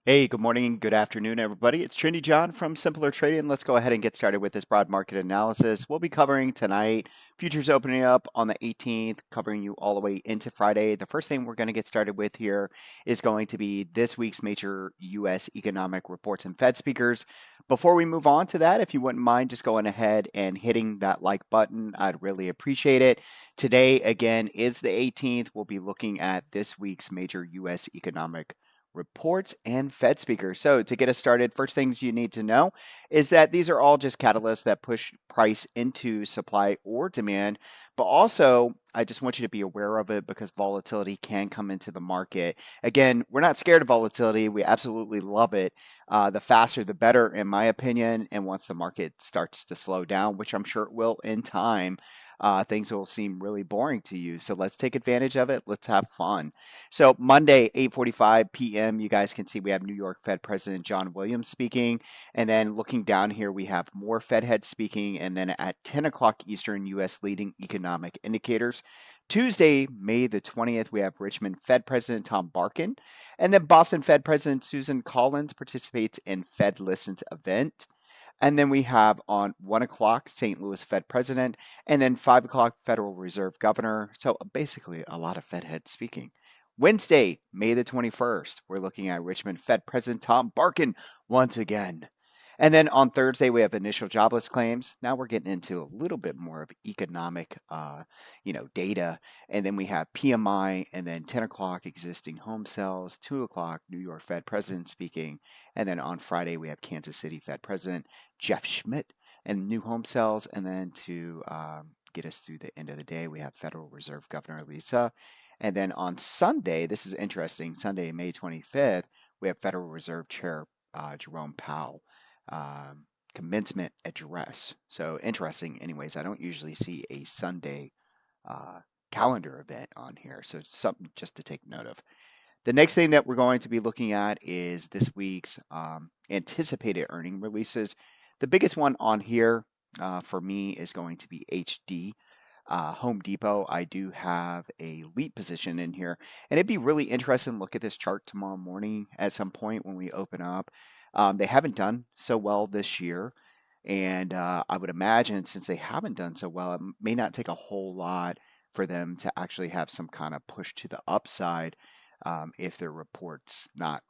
Hey, good morning, good afternoon, everybody. It's Trendy John from Simpler Trading. Let's go ahead and get started with this broad market analysis. We'll be covering tonight futures opening up on the 18th, covering you all the way into Friday. The first thing we're going to get started with here is going to be this week's major U.S. economic reports and Fed speakers. Before we move on to that, if you wouldn't mind just going ahead and hitting that like button, I'd really appreciate it. Today, again, is the 18th. We'll be looking at this week's major U.S. economic reports and Fed speakers. So, to get us started, first things you need to know is that these are all just catalysts that push price into supply or demand. But also, I just want you to be aware of it because volatility can come into the market. Again, we're not scared of volatility. We absolutely love it. The faster, the better, in my opinion. And once the market starts to slow down, which I'm sure it will in time, things will seem really boring to you. So let's take advantage of it. Let's have fun. So Monday, 8:45 p.m., you guys can see we have New York Fed President John Williams speaking. And then looking down here, we have more Fed heads speaking. And then at 10 o'clock Eastern, U.S. leading economic indicators. Tuesday, May the 20th, we have Richmond Fed President Tom Barkin. And then Boston Fed President Susan Collins participates in Fed Listens event. And then we have on 1 o'clock, St. Louis Fed President, and then 5 o'clock, Federal Reserve Governor. So basically, a lot of Fed heads speaking. Wednesday, May the 21st, we're looking at Richmond Fed President Tom Barkin once again. And then on Thursday, we have initial jobless claims. Now we're getting into a little bit more of economic, data. And then we have PMI, and then 10 o'clock, existing home sales, 2 o'clock, New York Fed President speaking. And then on Friday, we have Kansas City Fed President Jeff Schmidt and new home sales. And then to get us through the end of the day, we have Federal Reserve Governor Lisa. And then on Sunday, this is interesting, Sunday, May 25th, we have Federal Reserve Chair Jerome Powell commencement address. So interesting, anyways. I don't usually see a Sunday uh, calendar event on here. So something just to take note of. The next thing that we're going to be looking at is this week's anticipated earning releases. The biggest one on here for me is going to be HD. Home Depot, I do have a leap position in here, and it'd be really interesting to look at this chart tomorrow morning at some point when we open up. They haven't done so well this year, and I would imagine since they haven't done so well, it may not take a whole lot for them to actually have some kind of push to the upside if their report's not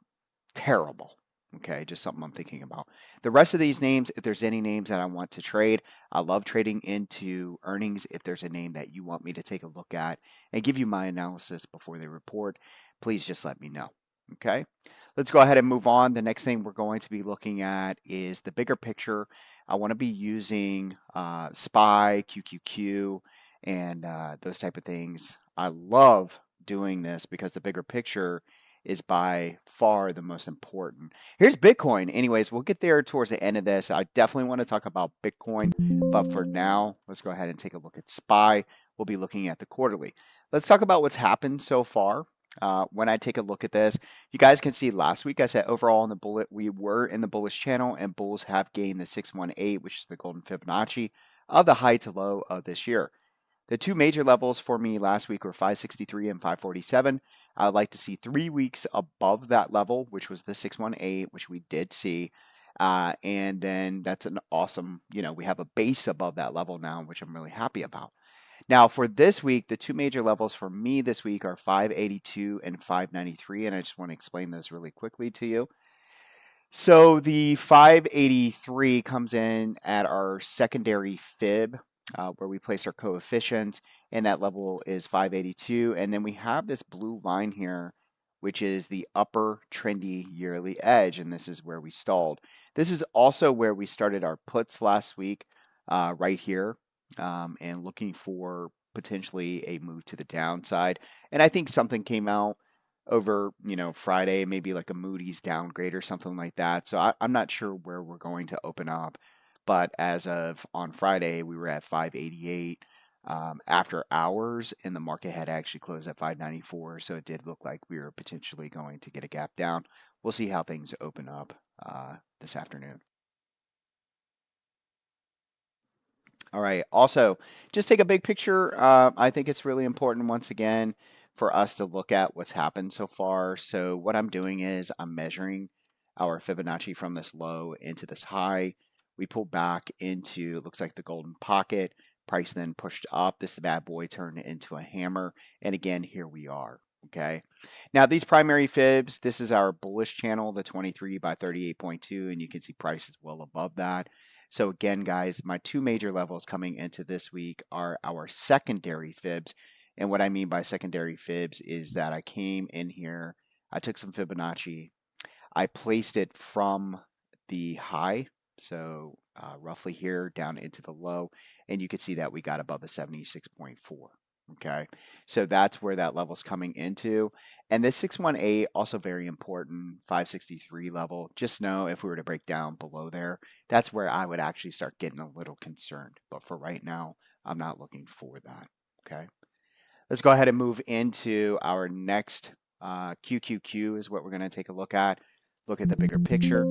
terrible. Okay, just something I'm thinking about. The rest of these names, if there's any names that I want to trade, I love trading into earnings. If there's a name that you want me to take a look at and give you my analysis before they report, please just let me know. Okay, let's go ahead and move on. The next thing we're going to be looking at is the bigger picture. I want to be using SPY, QQQ, and those type of things. I love doing this because the bigger picture is by far the most important. Here's Bitcoin. Anyways, we'll get there towards the end of this. I definitely want to talk about Bitcoin, but for now, let's go ahead and take a look at SPY. We'll be looking at the quarterly. Let's talk about what's happened so far. When I take a look at this, you guys can see last week I said overall in the bullet we were in the bullish channel, and bulls have gained the 618, which is the golden Fibonacci of the high to low of this year. The two major levels for me last week were 563 and 547. I would like to see 3 weeks above that level, which was the 618, which we did see. And then that's an awesome, we have a base above that level now, which I'm really happy about. Now, for this week, the two major levels for me this week are 582 and 593. And I just want to explain those really quickly to you. So the 583 comes in at our secondary fib, where we place our coefficient, and that level is 582. And then we have this blue line here, which is the upper trendy yearly edge, and this is where we stalled. This is also where we started our puts last week, right here, and looking for potentially a move to the downside. And I think something came out over, Friday, maybe like a Moody's downgrade or something like that. So I'm not sure where we're going to open up. But as of on Friday, we were at 588 after hours, and the market had actually closed at 594. So it did look like we were potentially going to get a gap down. We'll see how things open up this afternoon. All right. Also, just take a big picture. I think it's really important, once again, for us to look at what's happened so far. So, what I'm doing is I'm measuring our Fibonacci from this low into this high. We pulled back into, looks like the golden pocket. Price then pushed up. This bad boy turned into a hammer. And again, here we are. Okay. Now, these primary fibs, this is our bullish channel, the 23 by 38.2, and you can see price is well above that. So again, guys, my two major levels coming into this week are our secondary fibs. And what I mean by secondary fibs is that I came in here, I took some Fibonacci, I placed it from the high, so roughly here down into the low, and you can see that we got above the 76.4. Okay, so that's where that level's coming into. And this 618, also very important, 563 level. Just know if we were to break down below there, that's where I would actually start getting a little concerned. But for right now, I'm not looking for that. Okay, let's go ahead and move into our next QQQ is what we're going to take a look at. Look at the bigger picture.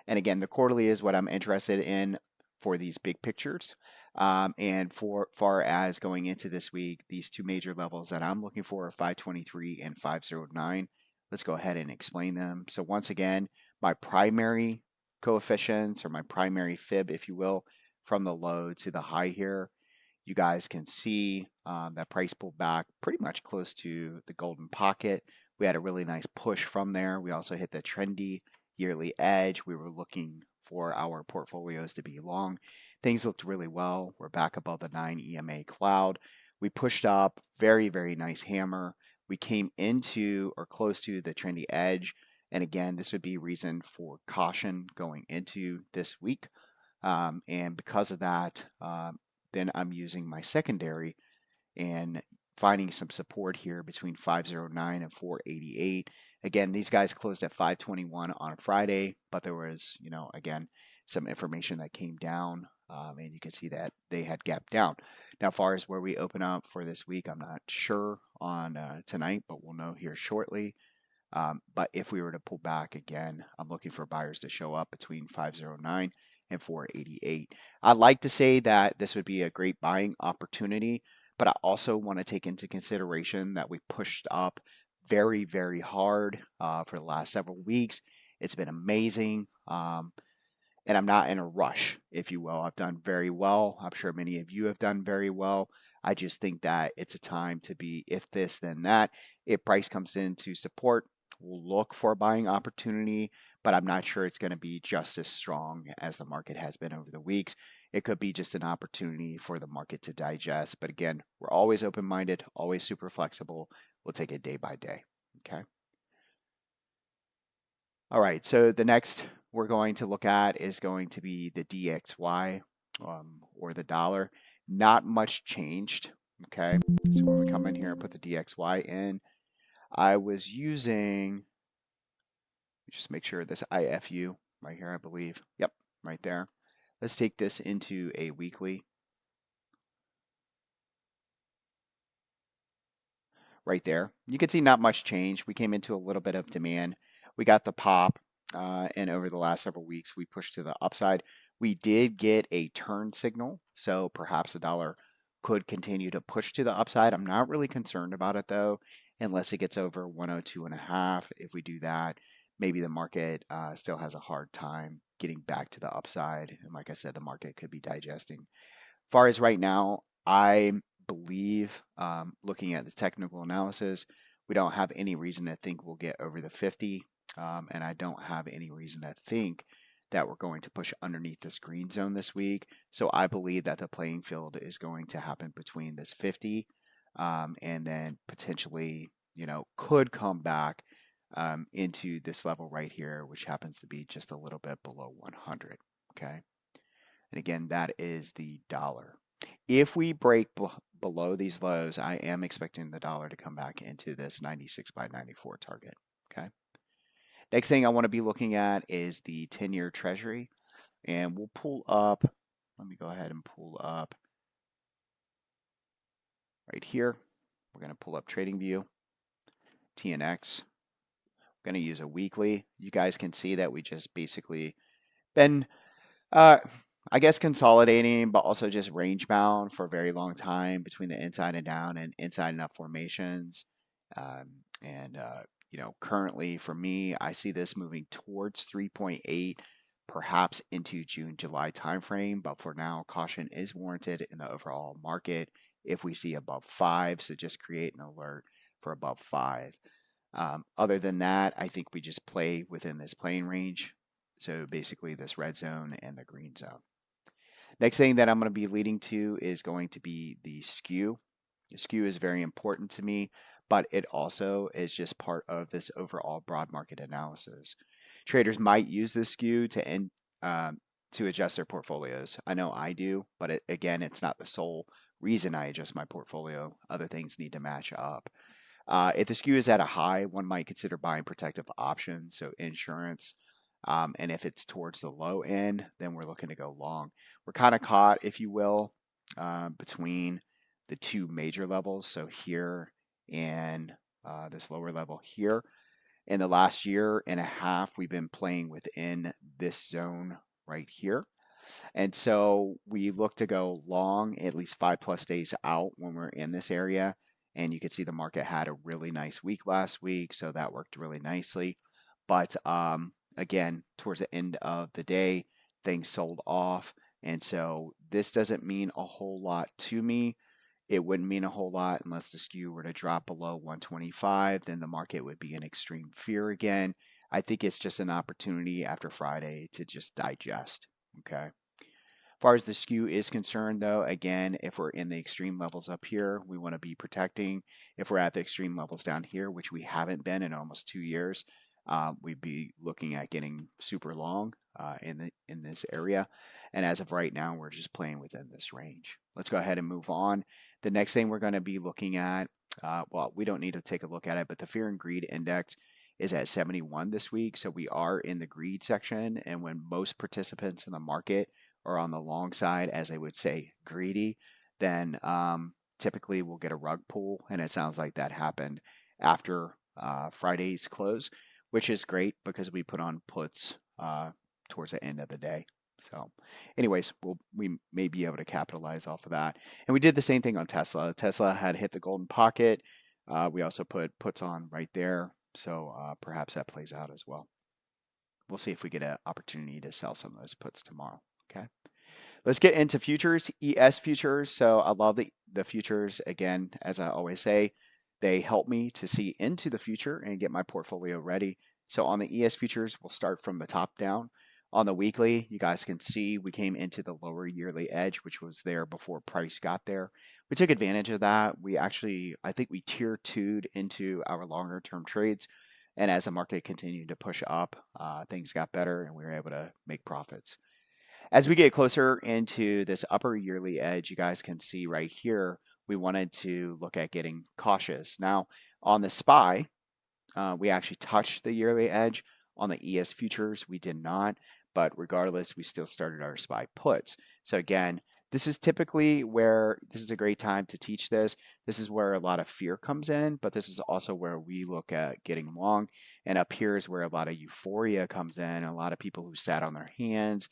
And again, the quarterly is what I'm interested in for these big pictures. And for far as going into this week, these two major levels that I'm looking for are 523 and 509. Let's go ahead and explain them. So once again, my primary coefficients or my primary fib, if you will, from the low to the high here, you guys can see that price pulled back pretty much close to the golden pocket. We had a really nice push from there. We also hit the trendy yearly edge. We were looking for our portfolios to be long. Things looked really well. We're back above the 9 EMA cloud. We pushed up, very, very nice hammer. We came into or close to the trendy edge. And again, this would be reason for caution going into this week. And because of that, then I'm using my secondary and finding some support here between 509 and 488. Again, these guys closed at 521 on Friday, but there was, again, some information that came down, and you can see that they had gapped down. Now, as far as where we open up for this week, I'm not sure on tonight, but we'll know here shortly. But if we were to pull back again, I'm looking for buyers to show up between 509 and 488. I'd like to say that this would be a great buying opportunity, but I also want to take into consideration that we pushed up very, very hard for the last several weeks. It's been amazing. And I'm not in a rush, if you will. I've done very well. I'm sure many of you have done very well. I just think that it's a time to be if this, then that. If price comes in to support, we'll look for a buying opportunity, but I'm not sure it's going to be just as strong as the market has been over the weeks. It could be just an opportunity for the market to digest. But again, we're always open minded, always super flexible. We'll take it day by day. Okay. All right, so the next we're going to look at is going to be the DXY or the dollar. Not much changed, okay? So when we come in here and put the DXY in, I was using, just make sure this IFU right here, I believe. Yep, right there. Let's take this into a weekly. Right there. You can see not much change. We came into a little bit of demand. We got the pop, and over the last several weeks, we pushed to the upside. We did get a turn signal, so perhaps the dollar could continue to push to the upside. I'm not really concerned about it though, unless it gets over 102.5. If we do that, maybe the market still has a hard time getting back to the upside. And like I said, the market could be digesting far as right now, I believe, looking at the technical analysis, we don't have any reason to think we'll get over the 50. And I don't have any reason to think that we're going to push underneath this green zone this week. So I believe that the playing field is going to happen between this 50 and then potentially, could come back into this level right here, which happens to be just a little bit below 100. Okay. And again, that is the dollar. If we break below these lows, I am expecting the dollar to come back into this 96 by 94 target. Okay. Next thing I want to be looking at is the 10-year Treasury. And we'll pull up, let me go ahead and pull up right here. We're going to pull up TradingView, TNX. We're going to use a weekly. You guys can see that we just basically been I guess consolidating, but also just range bound for a very long time between the inside and down and inside and up formations. And currently for me, I see this moving towards 3.8, perhaps into June, July timeframe. But for now, caution is warranted in the overall market if we see above 5. So just create an alert for above 5. Other than that, I think we just play within this playing range. So basically, this red zone and the green zone. Next thing that I'm going to be leading to is going to be the skew. The skew is very important to me, but it also is just part of this overall broad market analysis. Traders might use this skew um, to adjust their portfolios. I know I do, but again, it's not the sole reason I adjust my portfolio. Other things need to match up. If the skew is at a high, one might consider buying protective options, so insurance. And if it's towards the low end, then we're looking to go long. We're kind of caught, if you will, between the two major levels. So here and this lower level here. In the last year and a half, we've been playing within this zone right here. And so we look to go long at least 5+ days out when we're in this area. And you can see the market had a really nice week last week, so that worked really nicely. But again, towards the end of the day, things sold off. And so this doesn't mean a whole lot to me. It wouldn't mean a whole lot unless the skew were to drop below 125, then the market would be in extreme fear again. I think it's just an opportunity after Friday to just digest. Okay. Far as the skew is concerned, though, again, if we're in the extreme levels up here, we want to be protecting. If we're at the extreme levels down here, which we haven't been in almost 2 years, we'd be looking at getting super long in this area. And as of right now, we're just playing within this range. Let's go ahead and move on. The next thing we're going to be looking at, well, we don't need to take a look at it, but the fear and greed index is at 71 this week. So we are in the greed section. And when most participants in the market or on the long side, as they would say, greedy, then typically we'll get a rug pull. And it sounds like that happened after Friday's close, which is great because we put on puts towards the end of the day. So, anyways, we may be able to capitalize off of that. And we did the same thing on Tesla. Tesla had hit the golden pocket. We also put puts on right there. So perhaps that plays out as well. We'll see if we get an opportunity to sell some of those puts tomorrow. Okay. Let's get into futures, ES futures. So I love the futures. Again, as I always say, they help me to see into the future and get my portfolio ready. So on the ES futures, we'll start from the top down. On the weekly, you guys can see we came into the lower yearly edge, which was there before price got there. We took advantage of that. We actually, I think we tier two'd into our longer term trades. And as the market continued to push up, things got better and we were able to make profits. As we get closer into this upper yearly edge, you guys can see right here, we wanted to look at getting cautious. Now, on the SPY, we actually touched the yearly edge. On the ES futures, we did not, but regardless, we still started our SPY puts. So again, this is typically where this is a great time to teach this. This is where a lot of fear comes in, but this is also where we look at getting long. And up here is where a lot of euphoria comes in. A lot of people who sat on their hands,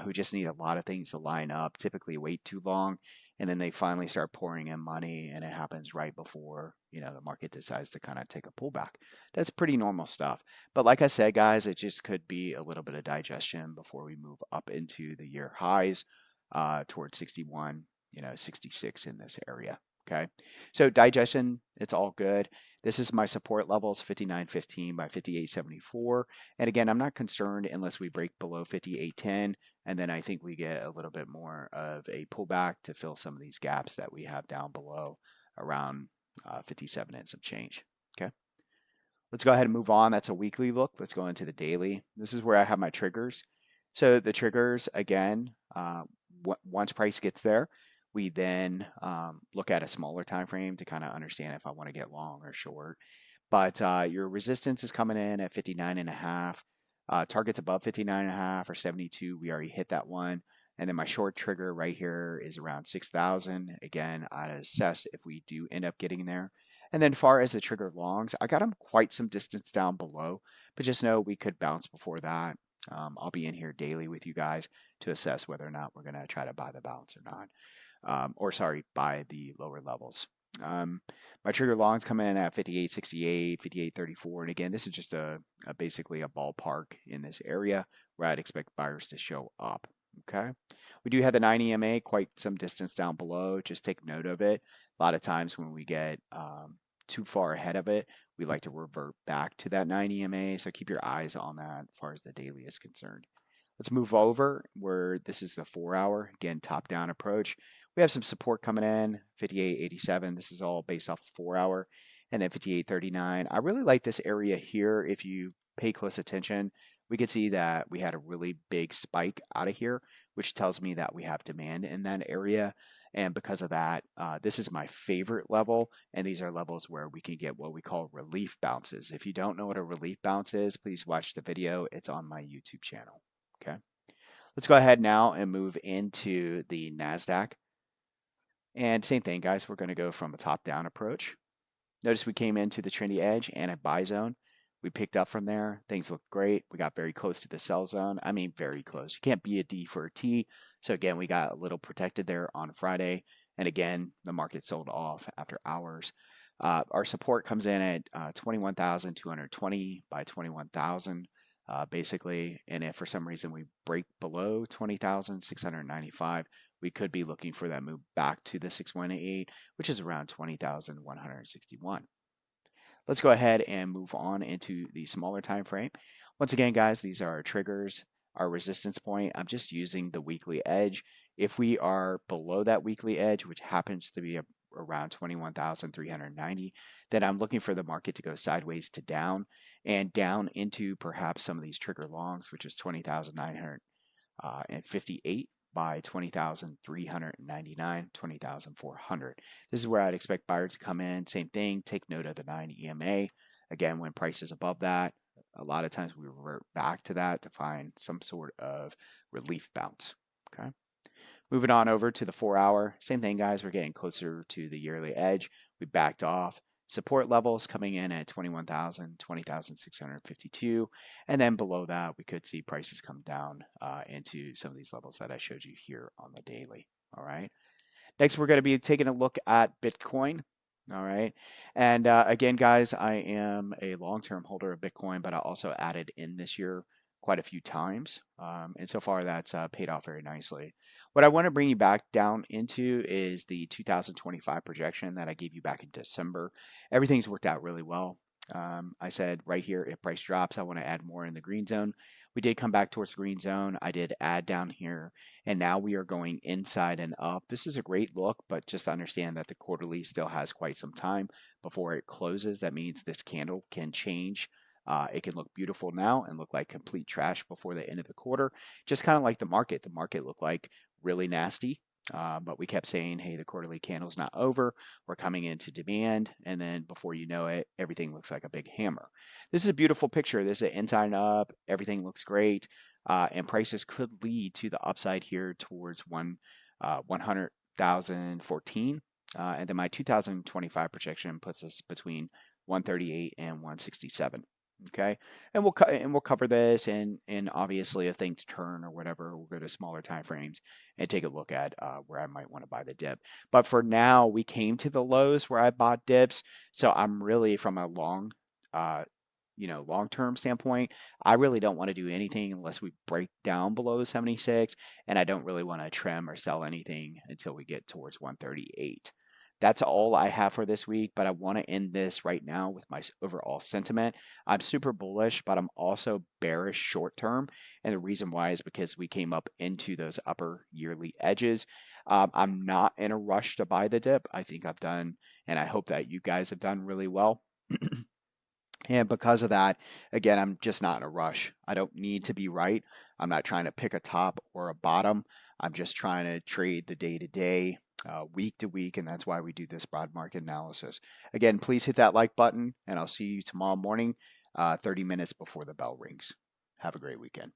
who just need a lot of things to line up, typically wait too long, and then they finally start pouring in money, and it happens right before the market decides to kind of take a pullback. That's pretty normal stuff. But like I said, guys, it just could be a little bit of digestion before we move up into the year highs towards 61, 66 in this area. Okay, so digestion, it's all good. This is my support levels, 59.15 by 58.74. And again, I'm not concerned unless we break below 58.10. And then I think we get a little bit more of a pullback to fill some of these gaps that we have down below around 57 and some change. Okay. Let's go ahead and move on. That's a weekly look. Let's go into the daily. This is where I have my triggers. So the triggers, again, once price gets there, we then look at a smaller time frame to kind of understand if I want to get long or short. But your resistance is coming in at 59.5. Targets above 59.5 or 72. We already hit that one. And then my short trigger right here is around 6,000. Again, I'd assess if we do end up getting there. And then far as the trigger longs, I got them quite some distance down below, but just know we could bounce before that. I'll be in here daily with you guys to assess whether or not we're going to try to buy the bounce or not. Or sorry, buy the lower levels. Um, my trigger longs come in at 58.68, 58.34, and again, this is just basically a ballpark in this area where I'd expect buyers to show up. Okay, we do have the 9 EMA quite some distance down below. Just take note of it. A lot of times when we get too far ahead of it, we like to revert back to that 9 EMA. So keep your eyes on that as far as the daily is concerned. Let's move over where this is the 4 hour, again, top down approach. We have some support coming in, 58.87. This is all based off 4 hour, and then 58.39. I really like this area here. If you pay close attention, we can see that we had a really big spike out of here, which tells me that we have demand in that area. And because of that, this is my favorite level. And these are levels where we can get what we call relief bounces. If you don't know what a relief bounce is, please watch the video. It's on my YouTube channel. Okay. Let's go ahead now and move into the Nasdaq. And same thing, guys. We're going to go from a top-down approach. Notice we came into the trendy edge and a buy zone. We picked up from there. Things look great. We got very close to the sell zone. I mean, very close. You can't be a D for a T. So again, we got a little protected there on Friday. And again, the market sold off after hours. Our support comes in at 21,220 by 21,000. Basically, and if for some reason we break below 20,695, we could be looking for that move back to the 618, which is around 20,161. Let's go ahead and move on into the smaller time frame. Once again, guys, these are our triggers, our resistance point. I'm just using the weekly edge. If we are below that weekly edge, which happens to be around 21,390, then I'm looking for the market to go sideways to down and down into perhaps some of these trigger longs, which is 20,958 by 20,399, 20,400. This is where I'd expect buyers to come in. Same thing, take note of the 9 EMA. Again, when price is above that, a lot of times we revert back to that to find some sort of relief bounce. Okay. Moving on over to the 4 hour, same thing, guys. We're getting closer to the yearly edge. We backed off. Support levels coming in at 21,000, 20,652. And then below that, we could see prices come down into some of these levels that I showed you here on the daily. All right. Next, we're going to be taking a look at Bitcoin. All right. And again, guys, I am a long-term holder of Bitcoin, but I also added in this year quite a few times. And so far, that's paid off very nicely. What I want to bring you back down into is the 2025 projection that I gave you back in December. Everything's worked out really well. I said right here, if price drops, I want to add more in the green zone. We did come back towards the green zone. I did add down here, and now we are going inside and up. This is a great look, but just understand that the quarterly still has quite some time before it closes. That means this candle can change. It can look beautiful now and look like complete trash before the end of the quarter. Just kind of like the market. The market looked like really nasty. But we kept saying, hey, the quarterly candle's not over. We're coming into demand. And then before you know it, everything looks like a big hammer. This is a beautiful picture. This is inside and up. Everything looks great. And prices could lead to the upside here towards 100,014. And then my 2025 projection puts us between 138 and 167. Okay, and we'll cover this, and obviously if things turn or whatever, we'll go to smaller time frames and take a look at where I might want to buy the dip. But for now, we came to the lows where I bought dips, so I'm really from a uh, long-term standpoint, I really don't want to do anything unless we break down below 76, and I don't really want to trim or sell anything until we get towards 138. That's all I have for this week, but I want to end this right now with my overall sentiment. I'm super bullish, but I'm also bearish short term. And the reason why is because we came up into those upper yearly edges. I'm not in a rush to buy the dip. I think I've done, and I hope that you guys have done really well. And because of that, again, I'm just not in a rush. I don't need to be right. I'm not trying to pick a top or a bottom. I'm just trying to trade the day to day, week to week, and that's why we do this broad market analysis. Again, please hit that like button, and I'll see you tomorrow morning, 30 minutes before the bell rings. Have a great weekend.